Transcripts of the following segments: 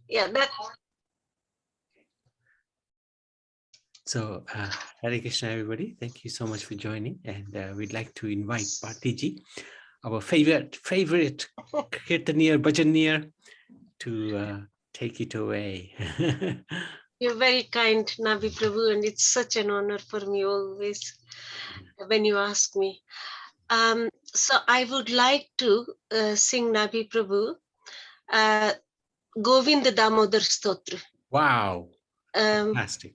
Yeah, that. So, Hare Krishna, everybody. Thank you so much for joining. And we'd like to invite Bhartiji, our favorite Kirtanier, Bhajaneer, to take it away. You're very kind, Nabi Prabhu, and it's such an honor for me always when you ask me. So I would like to sing Nabi Prabhu, Govinda Damodar Stotra. Wow, Um, fantastic.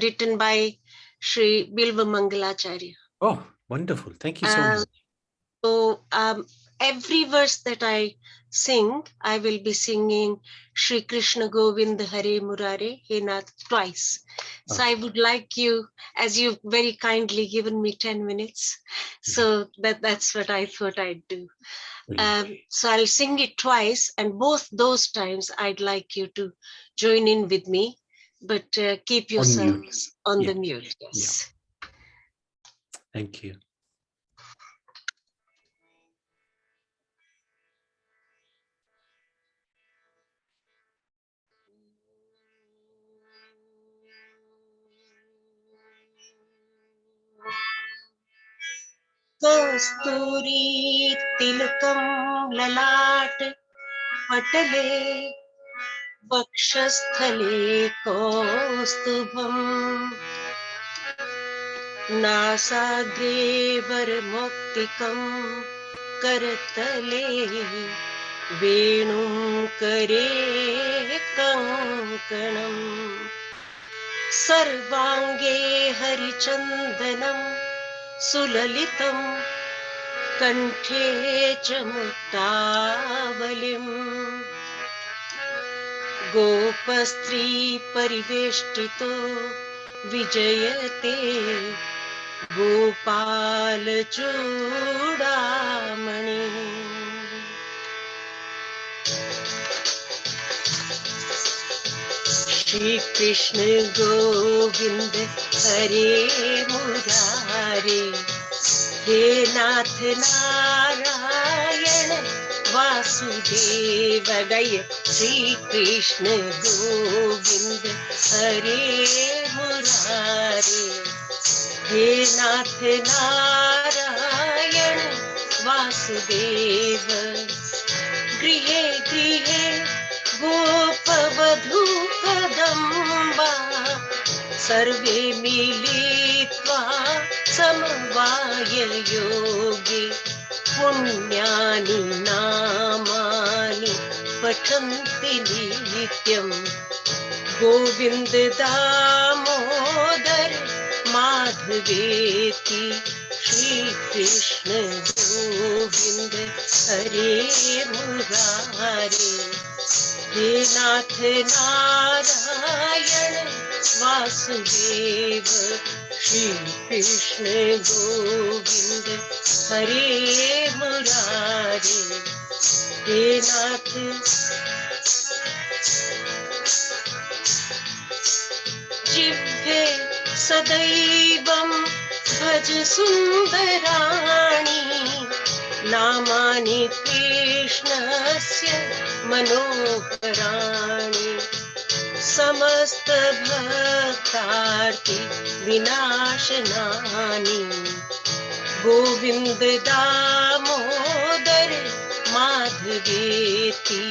written by Sri Bilva Mangalacharya. Oh, wonderful. Thank you so much. So every verse that I sing, I will be singing Shri Krishna Govinda Hare Murare He Nath twice. So I would like you, as you've very kindly given me 10 minutes, so that's what I thought I'd do. So I'll sing it twice, and both those times I'd like you to join in with me, but keep yourselves on the mute. Yes. Thank you. कस्तूरी तिलकं ललाट पटले वक्षस्थले कौस्तुभम् नासाग्रे वरमौक्तिकं करतले वेणुं करे कङ्कणम् सर्वाङ्गे हरिचन्दनं सुललितं कण्ठे च मुक्तावलिम् गोपस्त्री परिवेष्टितो विजयते गोपालचूडामणि श्री कृष्ण गोविंद हरे मुरारे हे नाथ नारायण वासुदेव दय श्री कृष्ण गोविंद हरे मुरारे हे नाथ नारायण वासुदेव गृहे गृहे गोपवधू कदम्बा सर्वे मिलित्वा समवाय योगे पुण्यानि नामानि पठन्ति नित्यम् गोविन्द दामोदर माधवेति श्री कृष्ण गोविंद हरे मुरारे हे नाथ नारायण वासुदेव श्री कृष्ण गोविंद हरे मुरारे हे नाथ जिह्वे सदैवं भज सुन्दराणि नामानि कृष्णस्य मनोहराणि समस्त भक्तार्ति विनाशनानि गोविंद दामोदर माधवेति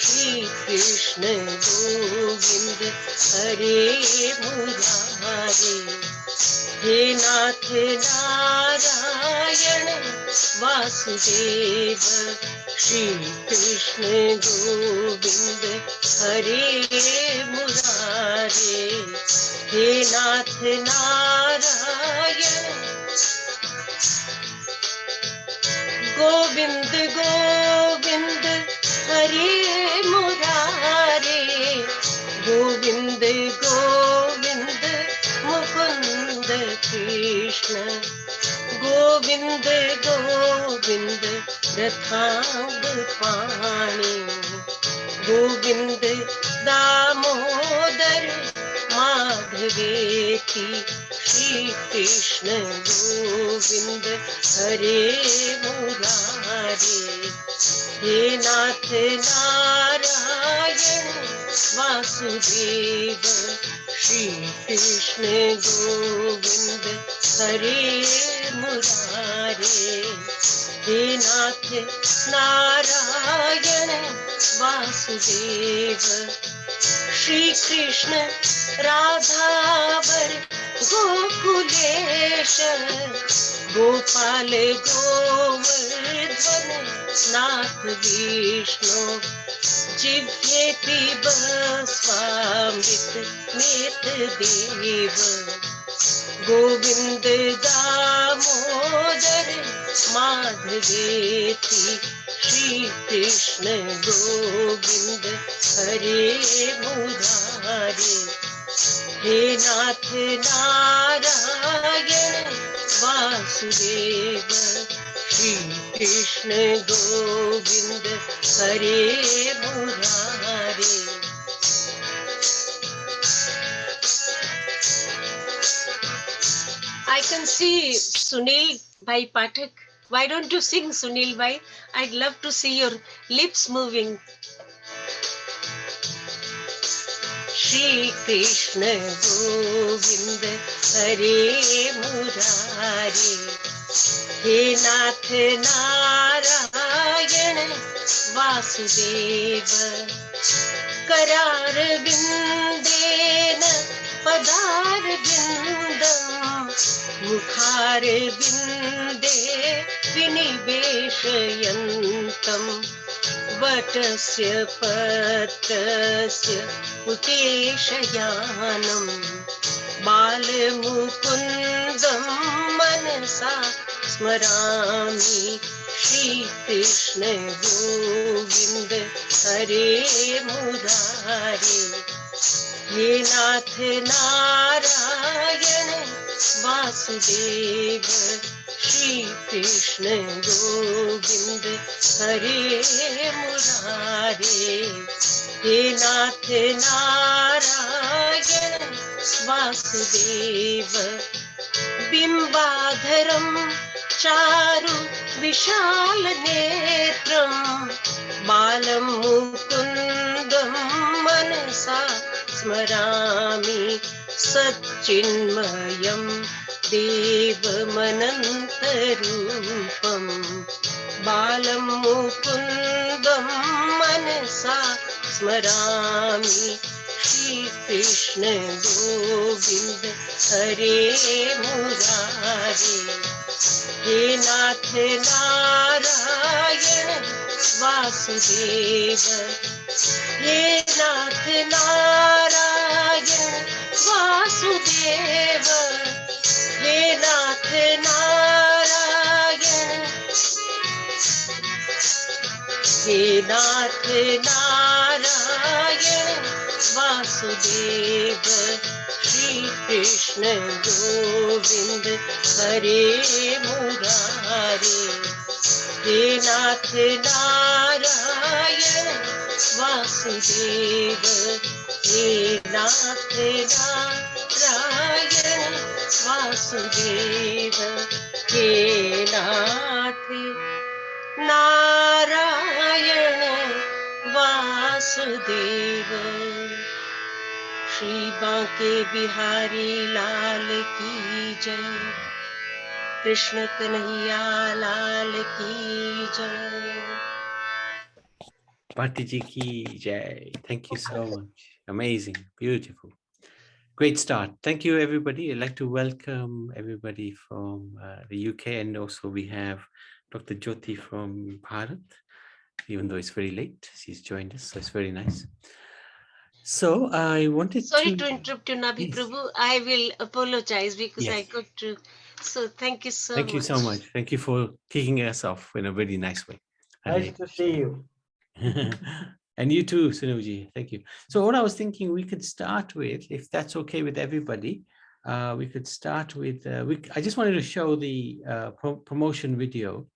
श्री कृष्ण गोविंद हरे मुरारे हे नाथ नारायण वासुदेव श्री कृष्ण गोविंद हरे मुरारे हे नाथ नारायण गोविंद गोविंद हरे मुरारे गोविंद गोविंद मुकुंद कृष्ण गोविंद गोविंद रथांग पाणि गोविंद दामोदर माधवेति श्री कृष्ण गोविंद हरे मुरारे हे नाथ नारायण वासुदेव श्री कृष्ण गोविंद हरे मुरारे हे नाथ नारायण वासुदेव श्री कृष्ण राधावर गोकुलेश गोपाल गोवर्धन नाथ विष्णु जिह्वे पिब स्वामृत नेत देव गोविंद दामोदर माधवेति श्री कृष्ण गोविंद हरे मुरारे हे नाथ नारायण वासुदेव श्री कृष्ण गोविंद हरे मुरारे I can see Sunil Bhai Pathak. Why don't you sing, Sunil Bhai? I'd love to see your lips moving. Shri Krishna Govind Hare Murari He Nath Narayan Vasudeva Karar Bindena Padar Bindam Mukhar Binde Vinibeshayantam Vatasya Patrasya Uteshayanam Balamukundam Manasa Smarami Shri Krishna Govinda Hare Murari He Nath Narayan Vasudeva Shri Krishna Govinda Hare Murari He Nath Narayan Vasudeva Bimbadharam Charu Vishal Netram Balam Mukundam Manasa Smarami Satchinmayam Devamanantarupam Balam Mukundam Manasa Smarami Shri Krishna Govinda Hare Murari He Nath Narayan Vasudeva He Nath Narayan Vasudeva He Nath Narayan He Nath Narayan Vasudeva Shri Krishna Govinda Hare Murari He Nath Narayan Vasudeva He Nath Narayan Vasudeva He Nath Narayan Vasudeva Shri Banke Bihari Lal Ki Jai Krishna Kanhaiya Lal Ki Jai Bharti ki jai. Thank you so much. Amazing, beautiful. Great start. Thank you, everybody. I'd like to welcome everybody from the UK, and also we have Dr. Jyoti from Bharat, even though it's very late. She's joined us, so it's very nice. So I wanted Sorry to interrupt you, Nabhi Yes. Prabhu. I will apologize because Yes. I got to. So thank you so Thank much. you so much. Thank you for kicking us off in a very nice way. Nice to see you. And you too, Sunuji. Thank you. So what I was thinking, we could start with, if that's okay with everybody, we could start with, I just wanted to show the promotion video.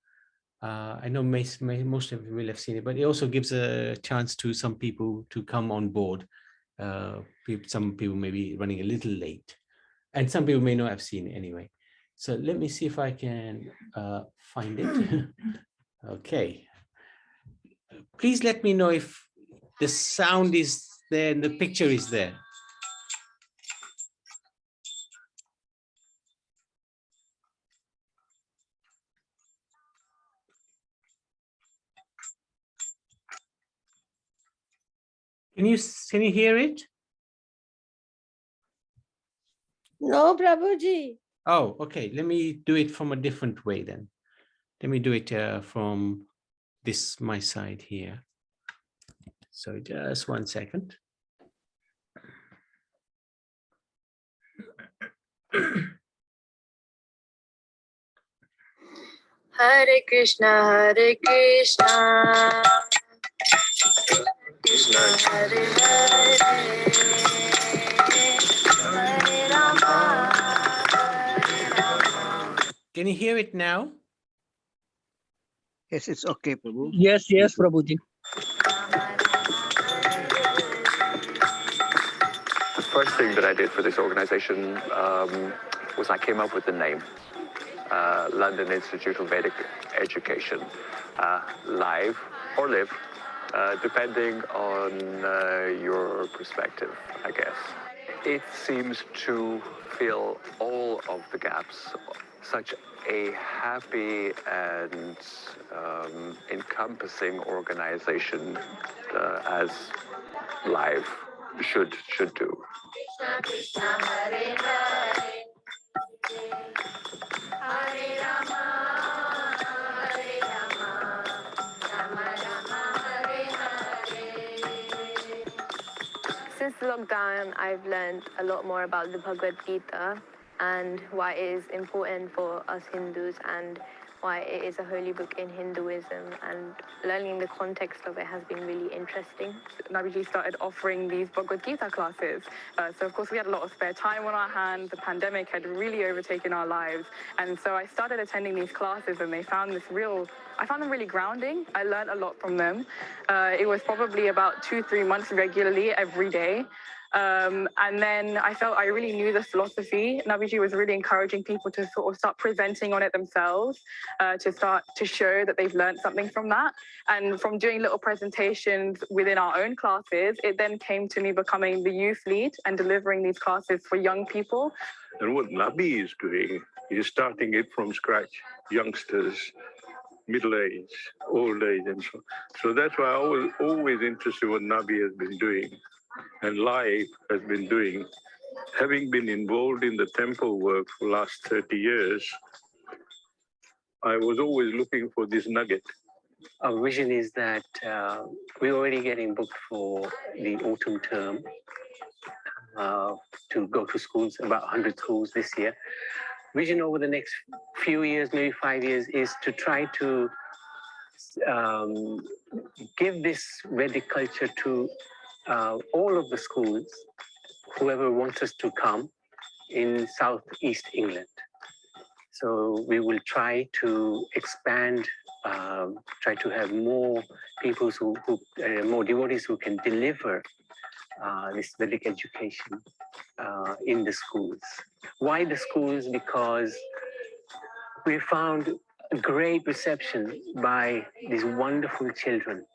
I know most of you will have seen it, but it also gives a chance to some people to come on board. Some people may be running a little late, and some people may not have seen it anyway. So let me see if I can find it. Okay. Please let me know if the sound is there and the picture is there. Can you hear it? No, Prabhuji. Oh, okay. Let me do it from a different way then. Let me do it from my side here. So just 1 second. Hare Krishna, Hare Krishna, Krishna Hare Hare, Hare Rama, Hare Rama. Can you hear it now? Yes, it's okay, Prabhu. Yes, Prabhuji. The first thing that I did for this organization was I came up with the name, London Institute of Vedic Education, live or live, depending on your perspective, I guess. It seems to fill all of the gaps. Such a happy and encompassing organization as live should do. Krishna Krishna Hare Hare, Hare Rama, Hare Rama, Rama Rama, Hare Hare. Since the lockdown, I've learned a lot more about the Bhagavad-Gita and why it is important for us Hindus and why it is a holy book in Hinduism, and learning the context of it has been really interesting. Nabiji started offering these Bhagavad-Gita classes. So of course we had a lot of spare time on our hands. The pandemic had really overtaken our lives. And so I started attending these classes and I found them really grounding. I learned a lot from them. It was probably about 2-3 months regularly every day. And then I felt I really knew the philosophy. Nabiji was really encouraging people to sort of start presenting on it themselves, to start to show that they've learned something from that. And from doing little presentations within our own classes, it then came to me becoming the youth lead and delivering these classes for young people. And what Nabi is doing is starting it from scratch, youngsters, middle age, old age, and so on. So that's why I was always interested in what Nabi has been doing and life has been doing. Having been involved in the temple work for the last 30 years, I was always looking for this nugget. Our vision is that we're already getting booked for the autumn term to go to schools, about 100 schools this year. Vision over the next few years, maybe 5 years, is to try to give this Vedic culture to all of the schools, whoever wants us to come in Southeast England. So we will try to expand, try to have more people more devotees who can deliver this Vedic education in the schools. Why the schools? Because we found a great reception by these wonderful children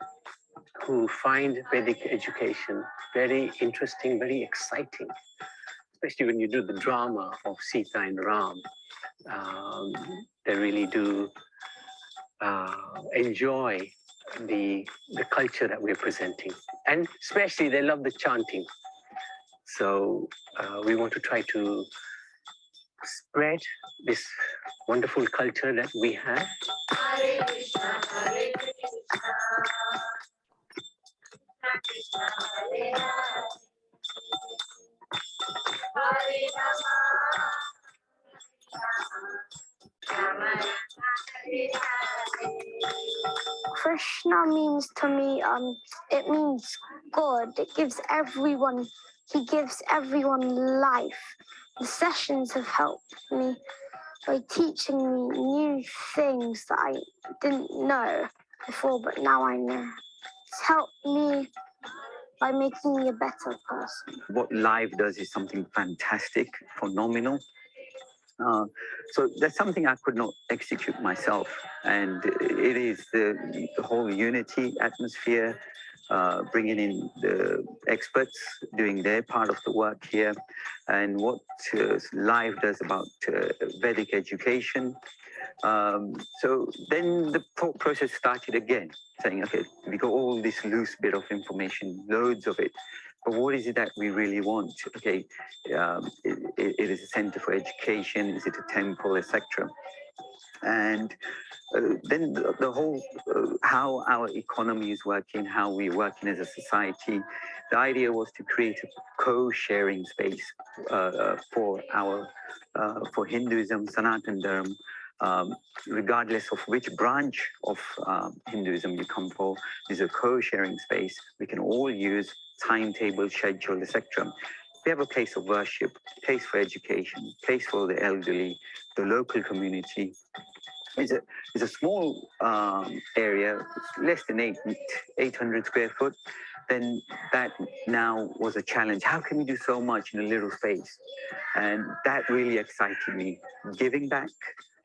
who find Vedic education very interesting, very exciting, especially when you do the drama of Sita and Ram. They really do enjoy the culture that we're presenting, and especially they love the chanting. So we want to try to spread this wonderful culture that we have. Hare Krishna, Hare Krishna, Krishna Hare Hare, Hare Rama, Rama Rama, Hare Hare. Krishna means to me, it means God. It gives everyone, he gives everyone life. The sessions have helped me by teaching me new things that I didn't know before, but now I know. It's helped me by making me a better person. What live does is something fantastic, phenomenal. So that's something I could not execute myself. And it is the whole unity atmosphere, bringing in the experts doing their part of the work here, and what Live does about Vedic education. So then the thought process started again, saying, okay, we got all this loose bit of information, loads of it, but what is it that we really want? Okay, it is a center for education, is it a temple, etc. And then the whole, how our economy is working, how we're working as a society, the idea was to create a co-sharing space for Hinduism, Sanatan Dharma, regardless of which branch of Hinduism you come for. There's a co-sharing space. We can all use timetable, schedule, etc. We have a place of worship, place for education, place for the elderly, the local community. It's a small area, less than 800 square foot. Then that now was a challenge. How can we do so much in a little space? And that really excited me. Giving back,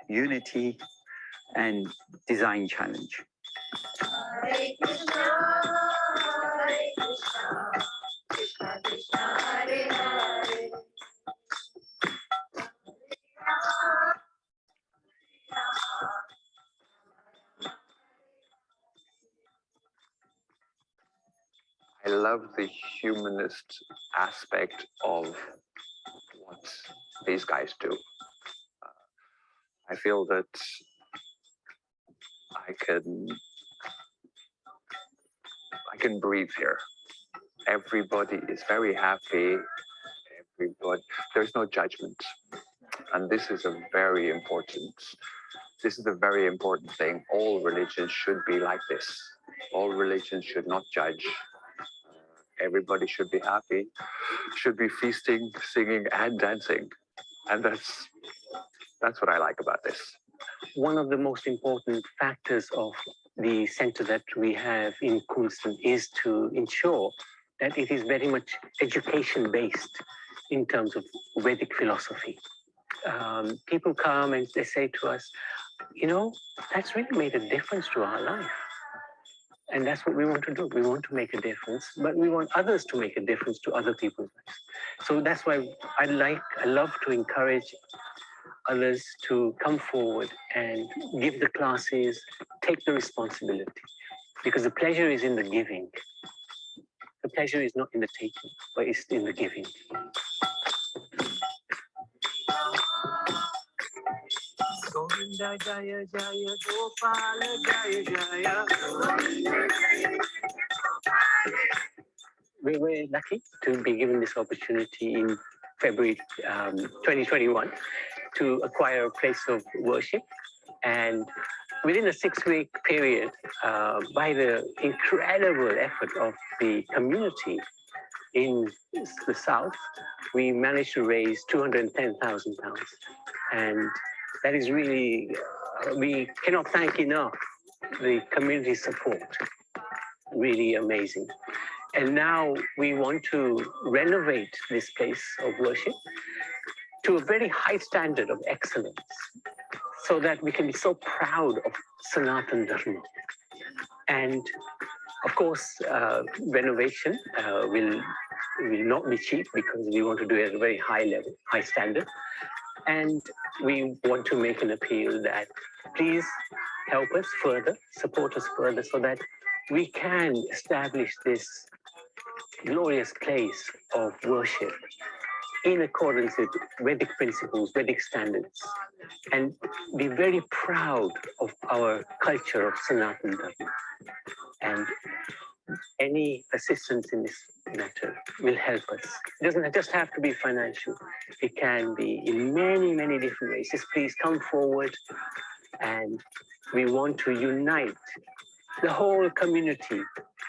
unity, and design challenge. Hare Krishna, Hare Krishna, Krishna Krishna, Hare Hare. I love the humanist aspect of what these guys do. I feel that I can breathe here. Everybody is very happy. Everybody, there's no judgment, and this is a very important. This is a very important thing. All religions should be like this. All religions should not judge. Everybody should be happy, should be feasting, singing, and dancing, and that's what I like about this. One of the most important factors of the center that we have in Coulsdon is to ensure that it is very much education-based in terms of Vedic philosophy. People come and they say to us, you know, that's really made a difference to our life. And that's what we want to do. We want to make a difference, but we want others to make a difference to other people's lives. So that's why I love to encourage others to come forward and give the classes, take the responsibility, because the pleasure is in the giving. The pleasure is not in the taking, but it's in the giving. Govinda Jaya Jaya Gopala Jaya Jaya. We were lucky to be given this opportunity in February 2021 to acquire a place of worship, and within a 6-week period, by the incredible effort of the community in the south, we managed to raise £210,000, and that is really, we cannot thank enough the community support. Really amazing. And now we want to renovate this place of worship to a very high standard of excellence, so that we can be so proud of Sanatan Dharma. And of course, renovation will not be cheap, because we want to do it at a very high level, high standard. And we want to make an appeal that please help us further, support us further, so that we can establish this glorious place of worship in accordance with Vedic principles, Vedic standards, and be very proud of our culture of Sanatan Dharma. And any assistance in this matter will help us. It doesn't just have to be financial. It can be in many, many different ways. Just please come forward, and we want to unite the whole community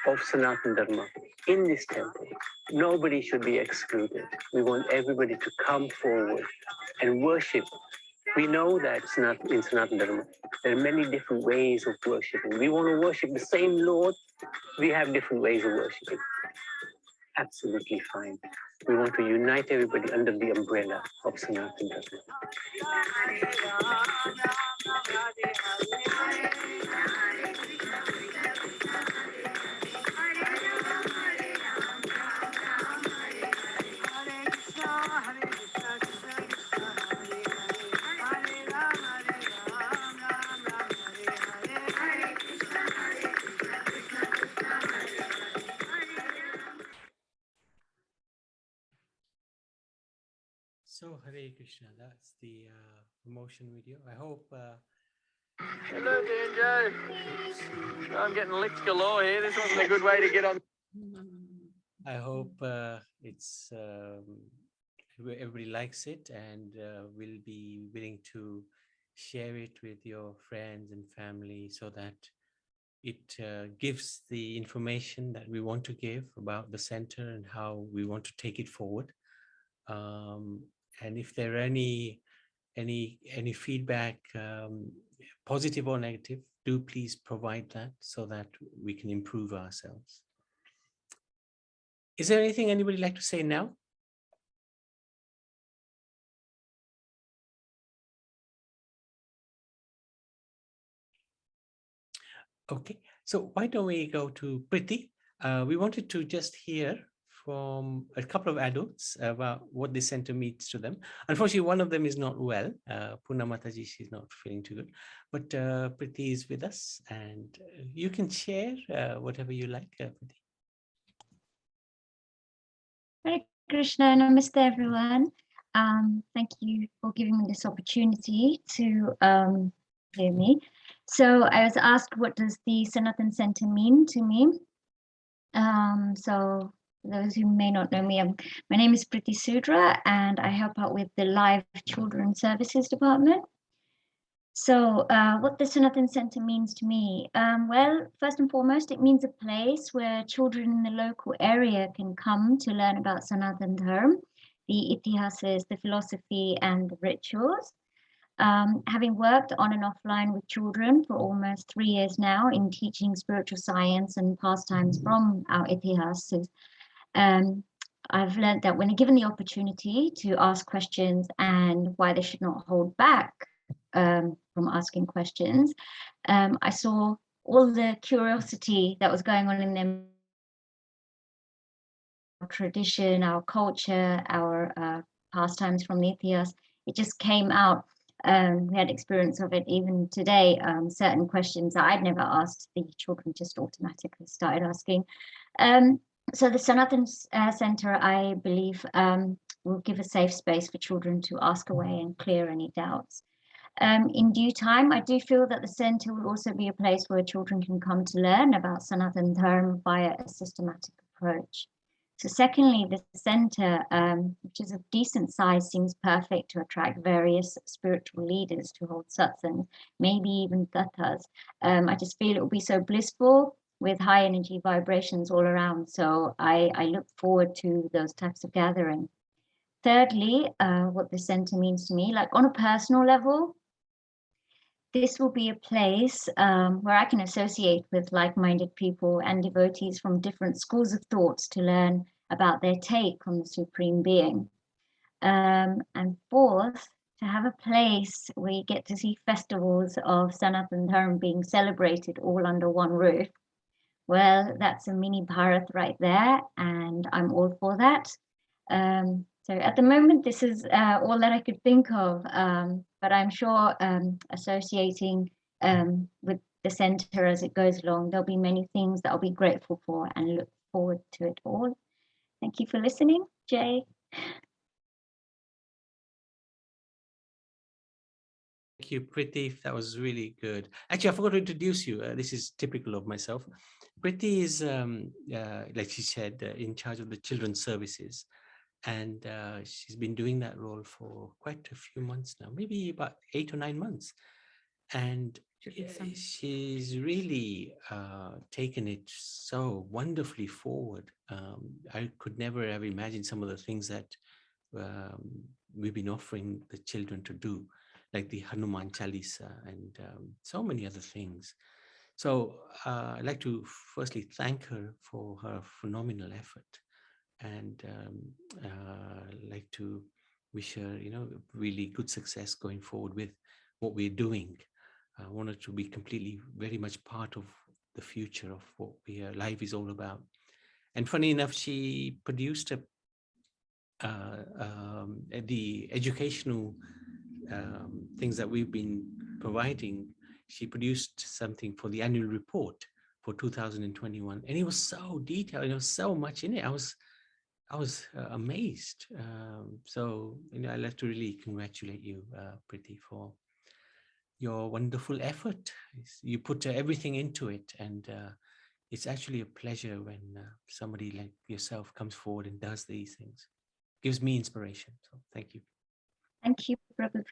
of Sanatan Dharma in this temple. Nobody should be excluded. We want everybody to come forward and worship. We know that in Sanatan Dharma, there are many different ways of worshiping. We want to worship the same Lord. We have different ways of worshiping. Absolutely fine. We want to unite everybody under the umbrella of Sanatan Dharma. So Hare Krishna, that's the promotion video. I hope. Hello, Banjo. I'm getting licks galore here. This wasn't a good way to get on. I hope it's everybody likes it and will be willing to share it with your friends and family so that it gives the information that we want to give about the center and how we want to take it forward. And if there are any feedback, positive or negative, do please provide that so that we can improve ourselves. Is there anything anybody like to say now? Okay, so why don't we go to Priti? We wanted to just hear from a couple of adults about what this center means to them. Unfortunately, one of them is not well. Puna Mataji, she's not feeling too good, but Priti is with us and you can share whatever you like, Priti. Hare Krishna, namaste everyone. Thank you for giving me this opportunity to hear me. So I was asked, what does the Sanatan Centre mean to me? So for those who may not know me, my name is Priti Sudra and I help out with the Live Children Services Department. So what the Sanatan Centre means to me? Well, first and foremost, it means a place where children in the local area can come to learn about Sanatan Dharma, the itihasas, the philosophy and the rituals. Having worked on and offline with children for almost 3 years now in teaching spiritual science and pastimes from our itihasas, I've learned that when given the opportunity to ask questions and why they should not hold back from asking questions, I saw all the curiosity that was going on in them, our tradition, our culture, our pastimes from the Ethiopians. It just came out. We had experience of it even today. Certain questions that I'd never asked, the children just automatically started asking. So the Sanatan Centre, I believe, will give a safe space for children to ask away and clear any doubts. In due time, I do feel that the centre will also be a place where children can come to learn about Sanatan Dharma via a systematic approach. So secondly, the centre, which is of decent size, seems perfect to attract various spiritual leaders to hold satsangs, maybe even tattas. I just feel it will be so blissful with high energy vibrations all around. So I look forward to those types of gathering. Thirdly, what the centre means to me, like on a personal level, this will be a place where I can associate with like-minded people and devotees from different schools of thoughts to learn about their take on the Supreme Being. And fourth, to have a place where you get to see festivals of Sanatan Dharma being celebrated all under one roof. Well, that's a mini Bharat right there, and I'm all for that. So at the moment, this is all that I could think of, but I'm sure associating with the centre as it goes along, there'll be many things that I'll be grateful for and look forward to it all. Thank you for listening, Jay. Thank you, Priti. That was really good. Actually, I forgot to introduce you. This is typical of myself. Priti is, like she said, in charge of the children's services. And she's been doing that role for quite a few months now, maybe about 8 or 9 months. And she's really taken it so wonderfully forward. I could never have imagined some of the things that we've been offering the children to do, like the Hanuman Chalisa and so many other things. So I'd like to firstly thank her for her phenomenal effort. And like to wish her, really good success going forward with what we're doing. I want her to be completely, very much part of the future of what life is all about. And funny enough, she produced the educational things that we've been providing. She produced something for the annual report for 2021, and it was so detailed. There was so much in it. I was amazed. So, I'd like to really congratulate you, Priti, for your wonderful effort. You put everything into it, and it's actually a pleasure when somebody like yourself comes forward and does these things. Gives me inspiration. So thank you. Thank you, Prabhu,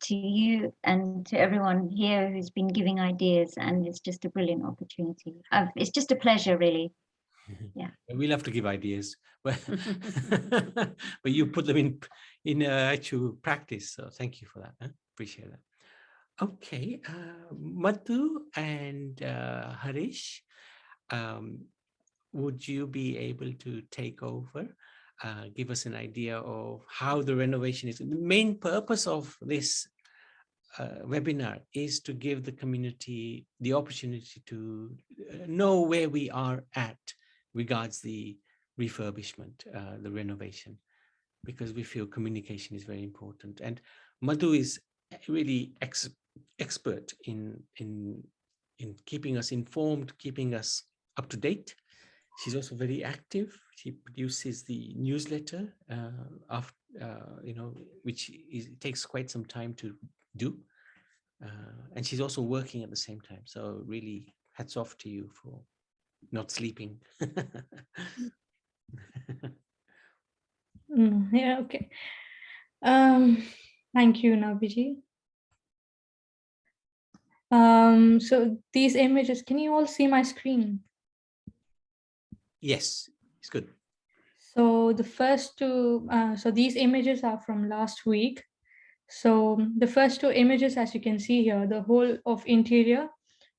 to you and to everyone here who's been giving ideas, and it's just a brilliant opportunity. It's just a pleasure, really. Yeah. We love to give ideas, but but you put them in actual practice. So thank you for that. Appreciate that. Okay, Madhu and Harish, would you be able to take over? Give us an idea of how the renovation is. The main purpose of this webinar is to give the community the opportunity to know where we are at regards the refurbishment, the renovation, because we feel communication is very important. And Madhu is really expert in keeping us informed, keeping us up to date. She's also very active. She produces the newsletter, which takes quite some time to do. And she's also working at the same time. So really hats off to you for not sleeping. Yeah, okay. Thank you, Nabiji. So these images, can you all see my screen? Yes, it's good. So the first two, so these images are from last week. So the first two images, as you can see here, the whole of interior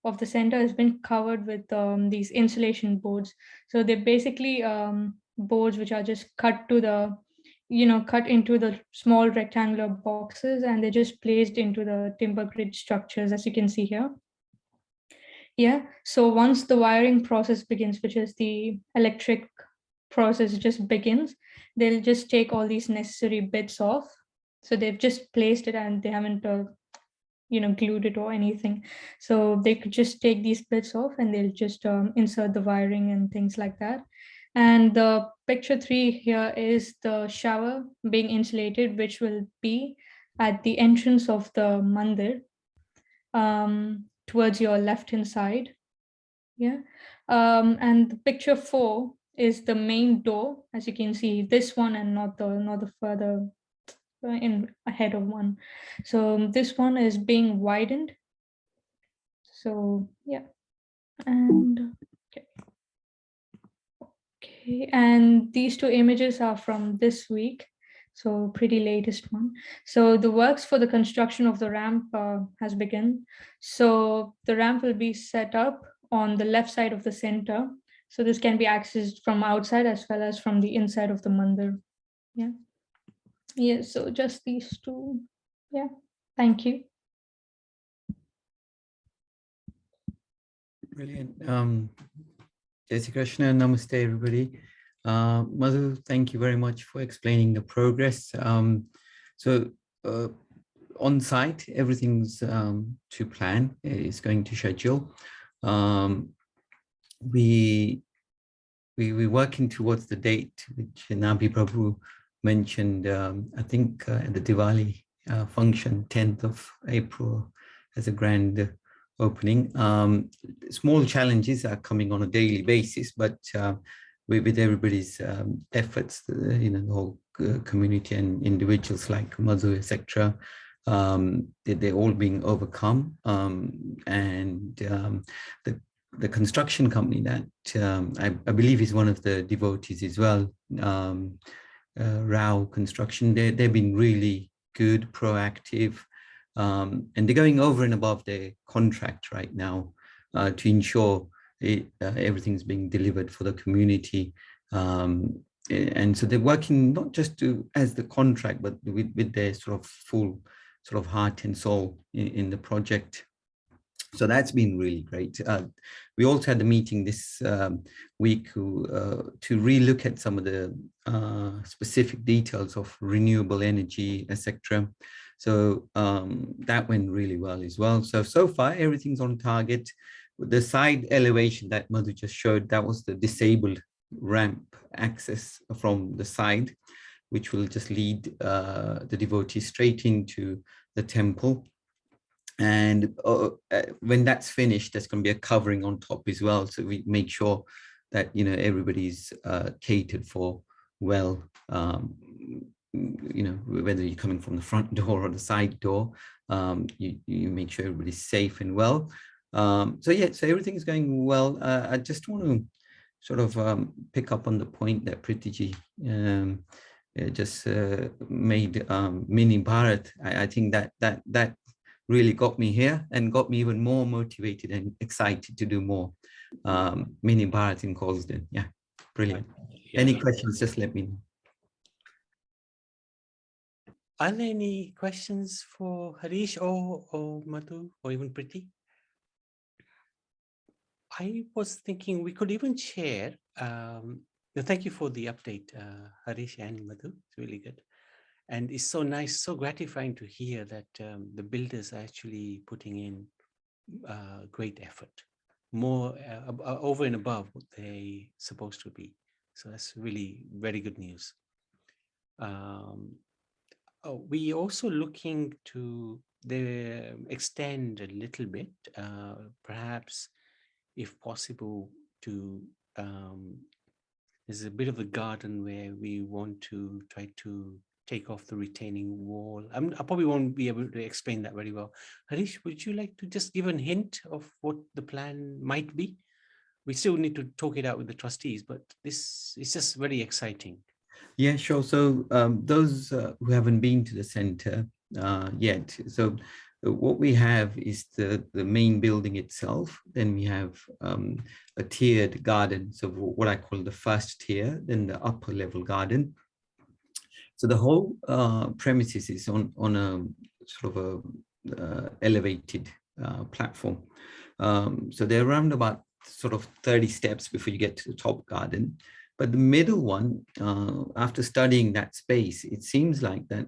of the center has been covered with these insulation boards. So they're basically boards which are just cut to the, cut into the small rectangular boxes, and they're just placed into the timber grid structures, as you can see here. Yeah, so once the wiring process begins, which is the electric process just begins, they'll just take all these necessary bits off. So they've just placed it and they haven't glued it or anything. So they could just take these bits off and they'll just insert the wiring and things like that. And the picture 3 here is the shower being insulated, which will be at the entrance of the mandir, towards your left hand side. Yeah. And the picture 4 is the main door, as you can see, this one and not the further in ahead of one. So this one is being widened. So yeah, and okay, and these two images are from this week, so pretty latest one. So the works for the construction of the ramp has begun. So the ramp will be set up on the left side of the center. So this can be accessed from outside as well as from the inside of the mandir. Yeah. Yeah, so just these two. Yeah, thank you. Brilliant. Jai Shri Krishna, namaste everybody. Madhu, thank you very much for explaining the progress. On site, everything's to plan, it's going to schedule. We're working towards the date which Nabi Prabhu mentioned, I think at the Diwali function, 10th of April, as a grand opening. Small challenges are coming on a daily basis, but with everybody's efforts, the whole community and individuals like Madhu, etc., they're all being overcome. The construction company that I believe is one of the devotees as well, Rao Construction, they've been really good, proactive, and they're going over and above their contract right now to ensure everything's being delivered for the community. And so they're working not just as the contract, but with their sort of full sort of heart and soul in the project. So that's been really great. We also had the meeting this week to relook at some of the specific details of renewable energy, etc. So that went really well as well. So far, everything's on target. The side elevation that Madhu just showed, that was the disabled ramp access from the side, which will just lead the devotees straight into the temple. And when that's finished, there's going to be a covering on top as well. So we make sure that, you know, everybody's catered for well, you know, whether you're coming from the front door or the side door, you make sure everybody's safe and well. So yeah, so everything is going well. I just want to sort of pick up on the point that Pritiji just made, Mini Bharat. I think that really got me here and got me even more motivated and excited to do more. Mini Bharat in Coulsdon. Yeah, brilliant. Yeah. Any questions, just let me know. Are there any questions for Harish or Madhu or even Priti? I was thinking we could even share. Thank you for the update, Harish and Madhu. It's really good. And it's so nice, so gratifying to hear that the builders are actually putting in great effort, more over and above what they're supposed to be. So that's really very good news. We also looking to extend a little bit, perhaps if possible, to there's a bit of a garden where we want to try to take off the retaining wall. I probably won't be able to explain that very well. Harish, would you like to just give a hint of what the plan might be? We still need to talk it out with the trustees, but this is just very exciting. Yeah, sure. So those who haven't been to the center yet, so what we have is the main building itself. Then we have a tiered garden. So what I call the first tier, then the upper level garden. So the whole premises is on a sort of a elevated platform. So they're around about sort of 30 steps before you get to the top garden. But the middle one, after studying that space, it seems like that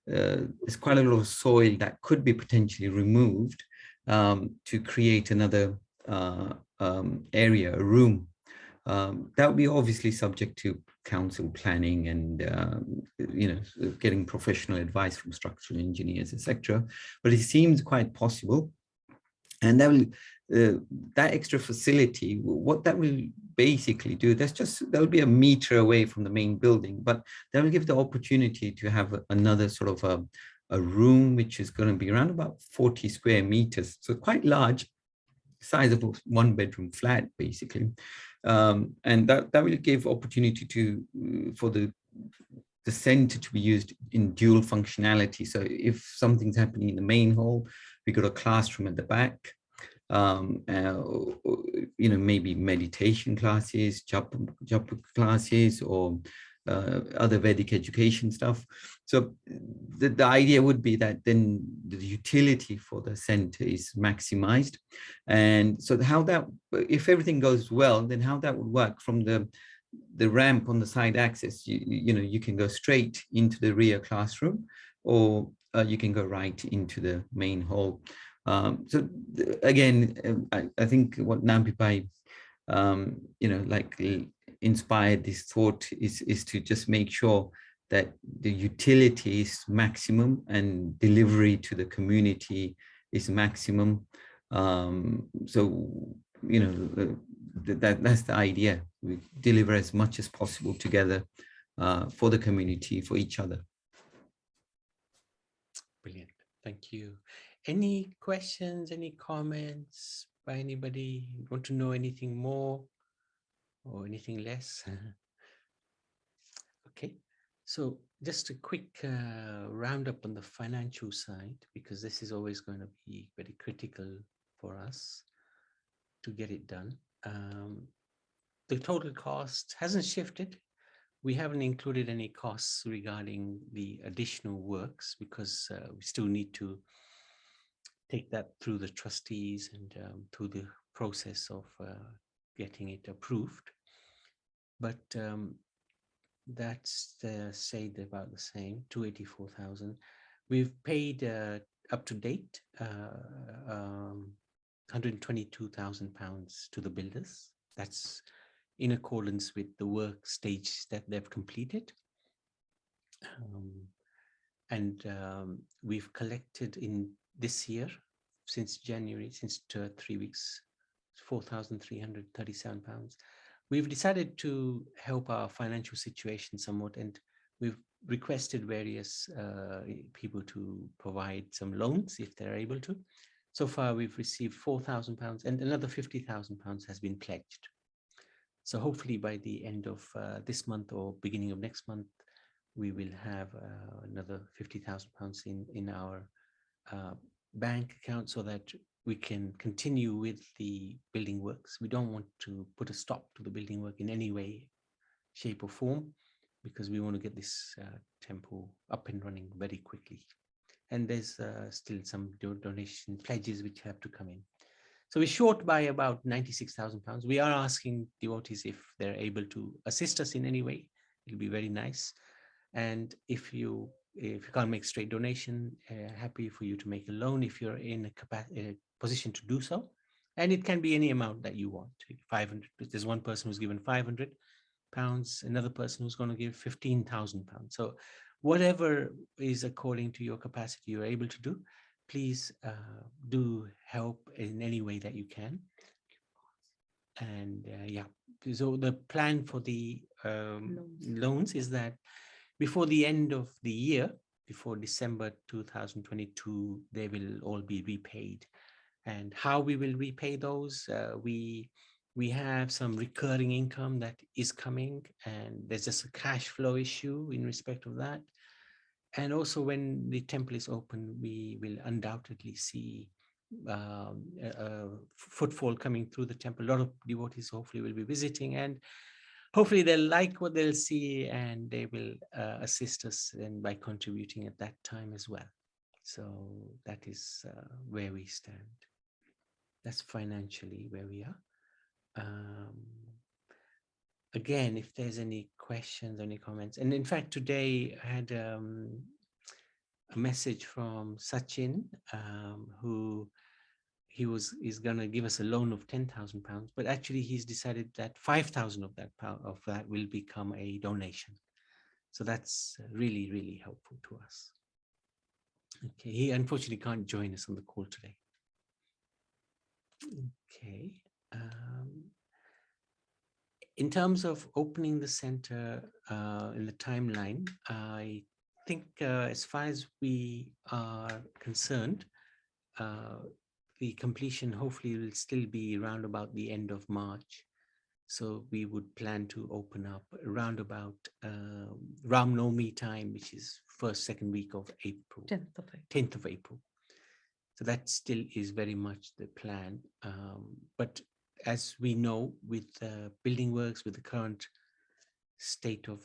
there's quite a lot of soil that could be potentially removed to create another area, a room. That would be obviously subject to council planning and you know, getting professional advice from structural engineers, etc. But it seems quite possible. And that will that extra facility, what that will basically do, that'll be a meter away from the main building, but that will give the opportunity to have another sort of a room which is going to be around about 40 square meters, so quite large, size of a one-bedroom flat basically, and that will give opportunity to for the center to be used in dual functionality. So if something's happening in the main hall, we got a classroom at the back, you know, maybe meditation classes, japa classes, or other Vedic education stuff. So the idea would be that then the utility for the center is maximized. And so how that, if everything goes well, then how that would work from the ramp on the side access, you know, you can go straight into the rear classroom, or you can go right into the main hall. So again, I think what Nampipai, you know, like inspired this thought is to just make sure that the utility is maximum and delivery to the community is maximum. So, you know, that's the idea. We deliver as much as possible together for the community, for each other. Brilliant. Thank you. Any questions, any comments by anybody? Want to know anything more or anything less? Okay. So just a quick roundup on the financial side, because this is always going to be very critical for us to get it done. The total cost hasn't shifted. We haven't included any costs regarding the additional works because we still need to take that through the trustees and through the process of getting it approved. But that's said about the same, 284,000. We've paid up to date £122,000 to the builders. That's in accordance with the work stage that they've completed. We've collected in this year, since January, since 3 weeks, £4,337. We've decided to help our financial situation somewhat, and we've requested various people to provide some loans if they're able to. So far, we've received £4,000 and another £50,000 has been pledged. So hopefully by the end of this month or beginning of next month, we will have another £50,000 in our bank account so that we can continue with the building works. We don't want to put a stop to the building work in any way, shape or form, because we want to get this temple up and running very quickly. And there's still some donation pledges which have to come in. So we're short by about £96,000. We are asking devotees if they're able to assist us in any way. It'll be very nice. And if you can't make straight donation, happy for you to make a loan if you're in a position to do so. And it can be any amount that you want. 500. There's one person who's given £500, another person who's going to give £15,000. So whatever is according to your capacity you're able to do, please do help in any way that you can. And yeah, so the plan for the loans is that before the end of the year, before December 2022, they will all be repaid. And how we will repay those, we have some recurring income that is coming, and there's just a cash flow issue in respect of that. And also when the temple is open, we will undoubtedly see footfall coming through the temple. A lot of devotees hopefully will be visiting, and hopefully they'll like what they'll see, and they will assist us and by contributing at that time as well. So that is where we stand. That's financially where we are. Again, if there's any questions, any comments, and in fact today I had a message from Sachin, who is going to give us a loan of £10,000, but actually he's decided that 5,000 of that will become a donation. So that's really, really helpful to us. Okay, he unfortunately can't join us on the call today. Okay. In terms of opening the center in the timeline, I think as far as we are concerned, the completion hopefully will still be around about the end of March. So we would plan to open up around about Ram Navami time, which is second week of April. 10th of April. So that still is very much the plan. But as we know, with building works, with the current state of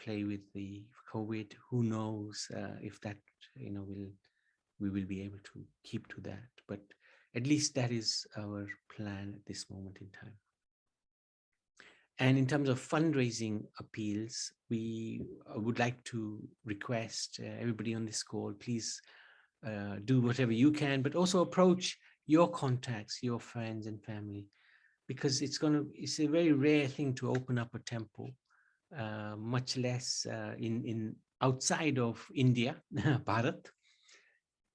play with the COVID, who knows if that, we will be able to keep to that. But at least that is our plan at this moment in time. And in terms of fundraising appeals, we would like to request everybody on this call, please do whatever you can, but also approach your contacts, your friends and family, because it's a very rare thing to open up a temple, much less in outside of India, Bharat,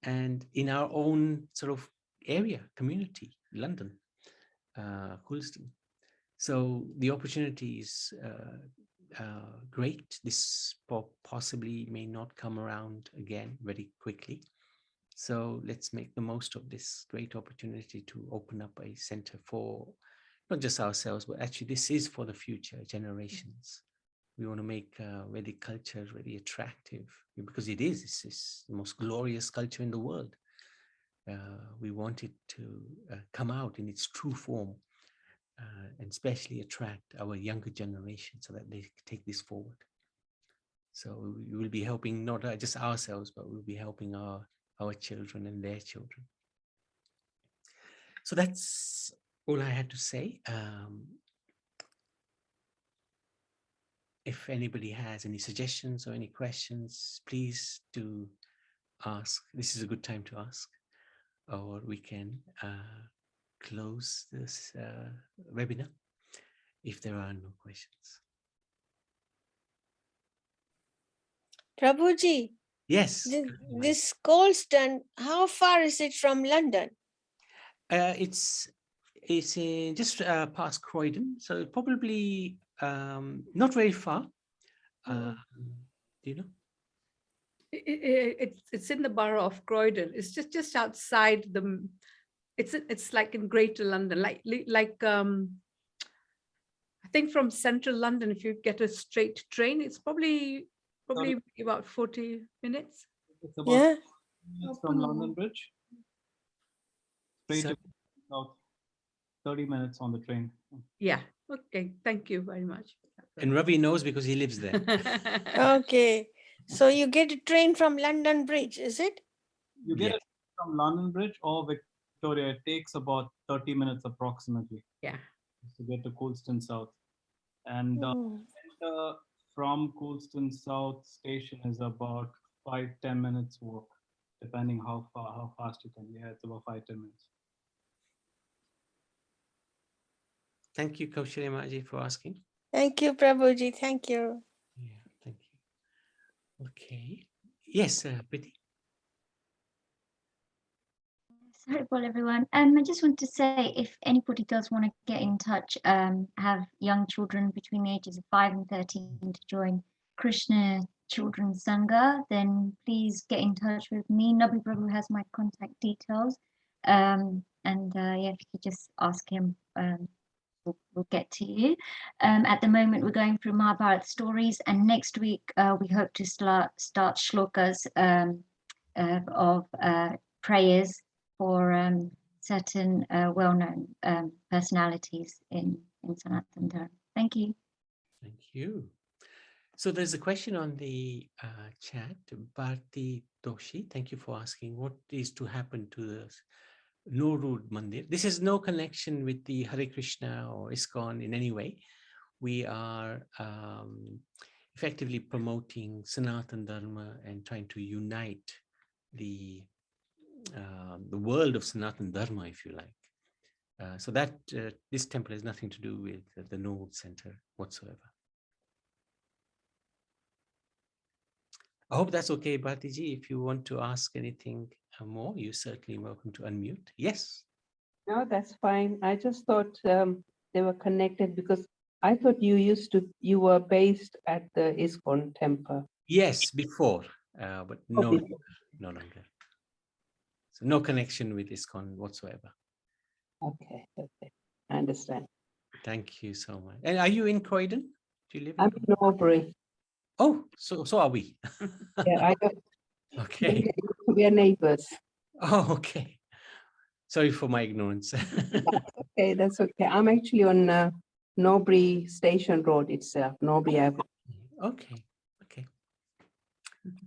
and in our own sort of area, community, London, Coulsdon. So the opportunity is great. This possibly may not come around again very quickly. So let's make the most of this great opportunity to open up a center for not just ourselves, but actually this is for the future generations. We want to make Vedic culture really attractive, because it's the most glorious culture in the world. We want it to come out in its true form, and especially attract our younger generation so that they take this forward. So we will be helping not just ourselves, but we'll be helping our children and their children. So that's all I had to say. If anybody has any suggestions or any questions, please do ask. This is a good time to ask, or we can close this webinar. if there are no questions. Prabhuji, Yes. this Coulsdon, how far is it from London? It's in just past Croydon, so probably not very far. Do you know? It's in the borough of Croydon. It's just outside the. It's like in Greater London, like I think from central London, if you get a straight train, it's probably about 40 minutes. It's about Yeah. minutes from London Bridge. Straight about 30 minutes on the train. Yeah. Okay. Thank you very much. And Ravi knows because he lives there. Okay. So you get a train from London Bridge, is it? You get it from London Bridge or Victoria. It takes about 30 minutes approximately. Yeah. To get to Coulsdon South. And center from Coulsdon South station is about 5-10 minutes walk, depending how fast you can. Yeah, it's about 5-10 minutes. Thank you, Kaushalya Maji, for asking. Thank you, Prabhuji. Thank you. Yeah, thank you. Okay. Yes, Priti. Sorry for everyone. I just want to say, if anybody does want to get in touch, have young children between the ages of 5 and 13 to join Krishna Children's Sangha, then please get in touch with me. Nabi Prabhu has my contact details. Yeah, if you could just ask him, we'll get to you. At the moment, we're going through Mahabharata stories, and next week we hope to start shlokas of prayers for certain well-known personalities in Sanatan Dharma. Thank you. Thank you. So there's a question on the chat. Bharti Doshi, thank you for asking what is to happen to the No Road Mandir. This has no connection with the Hare Krishna or ISKCON in any way. We are effectively promoting Sanatan Dharma and trying to unite the world of Sanatan Dharma, if you like. So that this temple has nothing to do with the No Center whatsoever. I hope that's okay, Bhartiji. If you want to ask anything more, you're certainly welcome to unmute. Yes. No, that's fine. I just thought they were connected because I thought you were based at the ISKCON temple. Yes, before, but no longer. So no connection with ISKCON whatsoever. Okay, I understand. Thank you so much. And are you in Croydon? Do you live in? I'm in Aubrey. Oh, so are we. Yeah, I know. Okay. We are neighbors. Oh, okay. Sorry for my ignorance. That's okay. I'm actually on Norbury Station Road itself, Norbury Avenue. Okay.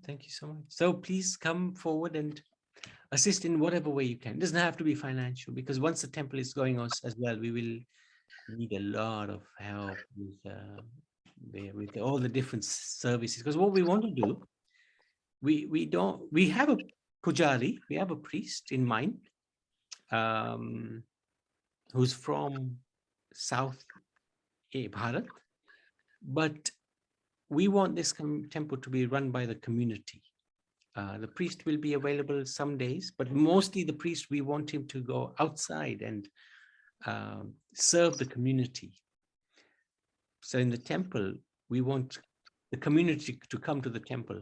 Thank you so much. So please come forward and assist in whatever way you can. It doesn't have to be financial, because once the temple is going on as well, we will need a lot of help with all the different services. Because what we want to do, we have a pujari, we have a priest in mind, who's from South Bharat, but we want this temple to be run by the community. The priest will be available some days, but mostly the priest, we want him to go outside and serve the community. So in the temple, we want the community to come to the temple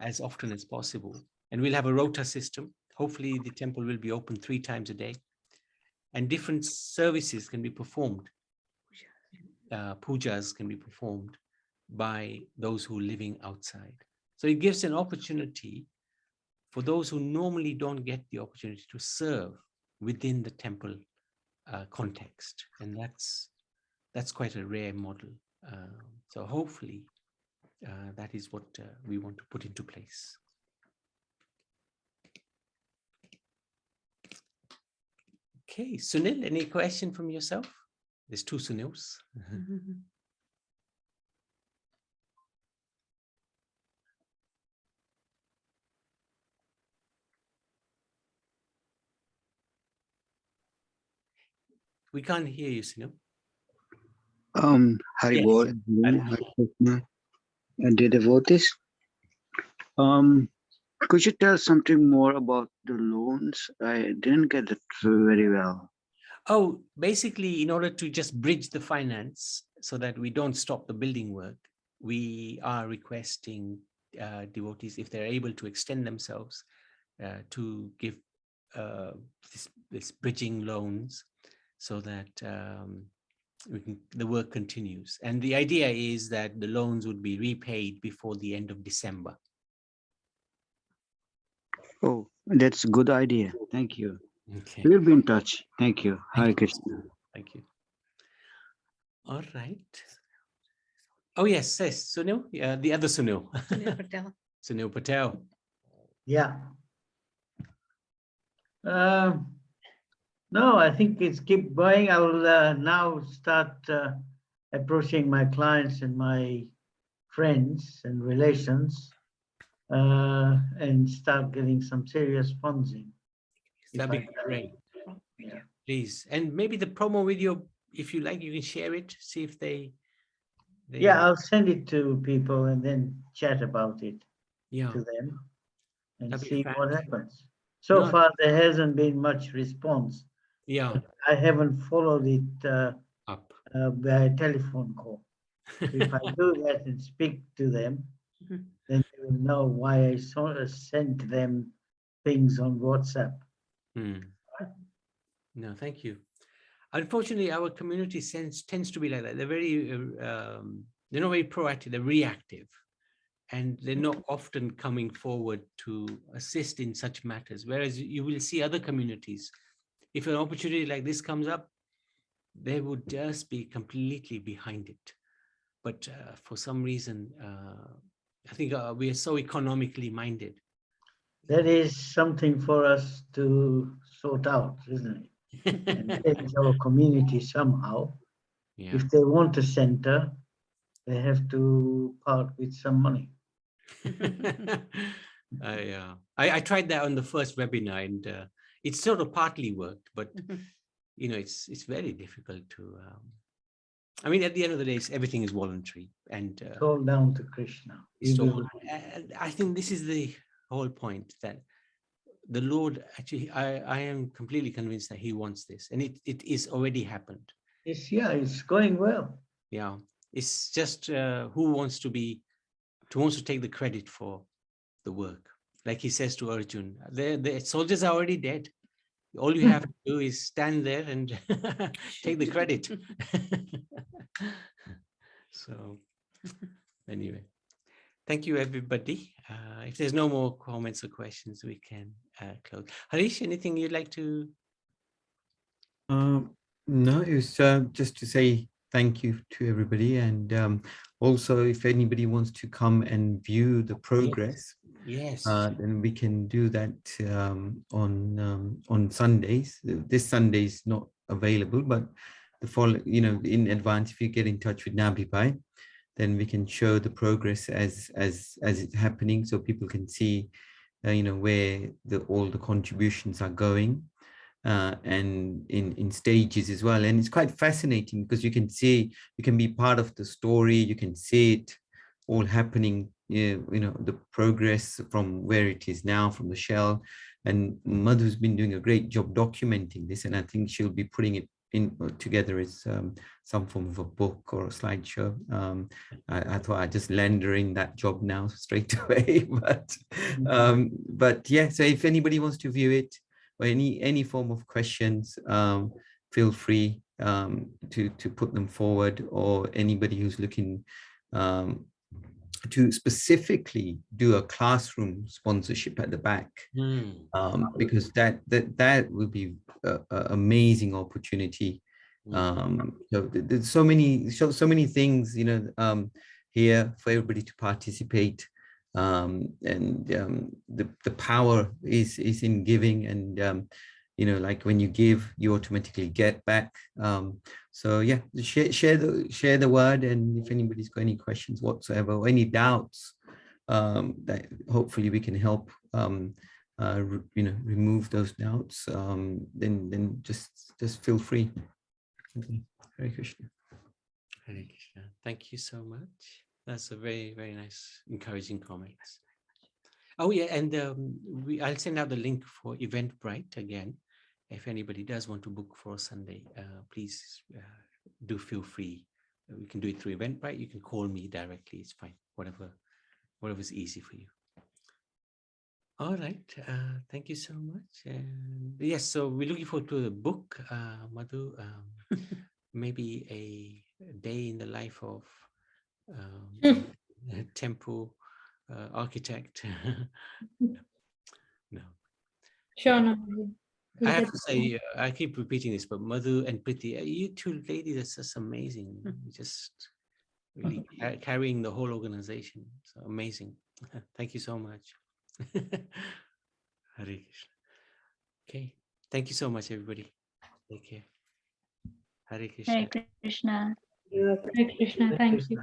as often as possible. And we'll have a rota system. Hopefully the temple will be open 3 times a day. And different services can be performed. Pujas can be performed by those who are living outside. So it gives an opportunity for those who normally don't get the opportunity to serve within the temple context. And that's quite a rare model. So hopefully that is what we want to put into place. Okay, Sunil, any question from yourself? There's 2 Sunils. We can't hear you, Sunil. Hari Yes. Bol, Hare Krishna, and dear devotees. Could you tell something more about the loans? I didn't get it very well. Oh, basically, in order to just bridge the finance so that we don't stop the building work, we are requesting devotees, if they're able to extend themselves, to give this bridging loans so that the work continues. And the idea is that the loans would be repaid before the end of December. Oh, that's a good idea. Thank you. Okay. We'll be in touch. Thank you. Hare Krishna. Thank you. All right. Oh, yes, yes, Sunil, the other Sunil. Sunil Patel. Sunil Patel. Yeah. No, I think it's keep going. I will now start approaching my clients and my friends and relations and start getting some serious funding. That'd be great. Yeah. Please. And maybe the promo video, if you like, you can share it, see if they Yeah, I'll send it to people and then chat about it to them and That'd be see what fantastic. happens. So No. far, there hasn't been much response. Yeah. I haven't followed it up by telephone call. So if I do that and speak to them, then they will know why I sort of sent them things on WhatsApp. No, thank you. Unfortunately, our community tends to be like that. They're very, they're not very proactive, they're reactive. And they're not often coming forward to assist in such matters. Whereas you will see other communities, if an opportunity like this comes up, they would just be completely behind it. But for some reason, I think we are so economically minded. That is something for us to sort out, isn't it? And change our community somehow. Yeah. If they want a center, they have to part with some money. I tried that on the first webinar, and it sort of partly worked, but you know, it's very difficult to. I mean, at the end of the day, everything is voluntary, and It's all down to Krishna. I think this is the whole point, that the Lord actually, I am completely convinced that He wants this, and it is already happened. It's going well. Yeah, it's just who wants to take the credit for the work. Like he says to Arjun, the soldiers are already dead. All you have to do is stand there and take the credit. So anyway, thank you, everybody. If there's no more comments or questions, we can close. Harish, anything you'd like to? No, it was just to say thank you to everybody. And also, if anybody wants to come and view the progress, yes. Then we can do that on Sundays. This Sunday is not available, but the following, in advance, if you get in touch with Nabibai, then we can show the progress as it's happening, so people can see, where all the contributions are going, and in stages as well. And it's quite fascinating because you can be part of the story. You can see it all happening. The progress from where it is now, from the shell. And Madhu's been doing a great job documenting this, and I think she'll be putting it together as some form of a book or a slideshow. I thought I'd just land her in that job now straight away. But yeah, so if anybody wants to view it or any form of questions, feel free to put them forward, or anybody who's looking to specifically do a classroom sponsorship at the back, because that will be an amazing opportunity. So there's so many things, here for everybody to participate, and the power is in giving, and like when you give, you automatically get back. So yeah, share the word, and if anybody's got any questions whatsoever or any doubts, that hopefully we can help remove those doubts, then just feel free. Okay. Hare Krishna. Hare Krishna. Thank you so much. That's a very, very nice, encouraging comments. Oh yeah, and I'll send out the link for Eventbrite again. If anybody does want to book for Sunday, please do feel free. We can do it through Eventbrite. You can call me directly. It's fine. Whatever's easy for you. All right. Thank you so much. And yes, so we're looking forward to the book, Madhu. Maybe a day in the life of a temple architect. No. Sure. No. I have to say, I keep repeating this, but Madhu and Priti, you two ladies are just amazing. Just really carrying the whole organization. So amazing. Thank you so much. Hare Krishna. Okay. Thank you so much, everybody. Take care. Hare Krishna. Hare Krishna. Hare Krishna. Thank you.